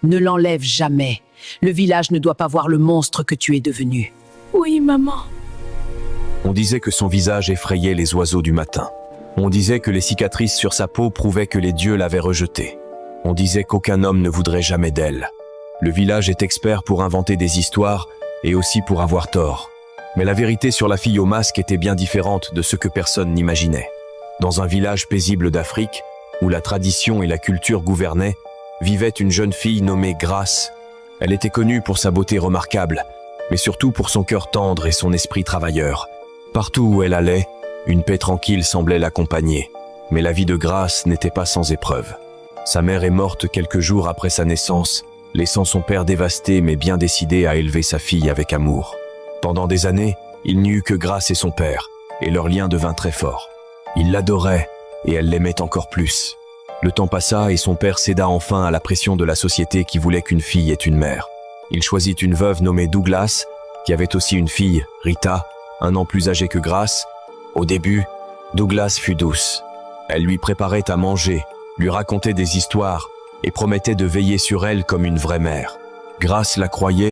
Ne l'enlève jamais. Le village ne doit pas voir le monstre que tu es devenu. Oui, maman. On disait que son visage effrayait les oiseaux du matin. On disait que les cicatrices sur sa peau prouvaient que les dieux l'avaient rejetée. On disait qu'aucun homme ne voudrait jamais d'elle. Le village est expert pour inventer des histoires et aussi pour avoir tort. Mais la vérité sur la fille au masque était bien différente de ce que personne n'imaginait. Dans un village paisible d'Afrique, où la tradition et la culture gouvernaient, vivait une jeune fille nommée Grace. Elle était connue pour sa beauté remarquable, mais surtout pour son cœur tendre et son esprit travailleur. Partout où elle allait, une paix tranquille semblait l'accompagner. Mais la vie de Grace n'était pas sans épreuve. Sa mère est morte quelques jours après sa naissance, laissant son père dévasté mais bien décidé à élever sa fille avec amour. Pendant des années, il n'y eut que Grace et son père, et leur lien devint très fort. Il l'adorait, et elle l'aimait encore plus. Le temps passa et son père céda enfin à la pression de la société qui voulait qu'une fille ait une mère. Il choisit une veuve nommée Douglas, qui avait aussi une fille, Rita, 1 an plus âgée que Grace. Au début, Douglas fut douce. Elle lui préparait à manger, lui racontait des histoires et promettait de veiller sur elle comme une vraie mère. Grace la croyait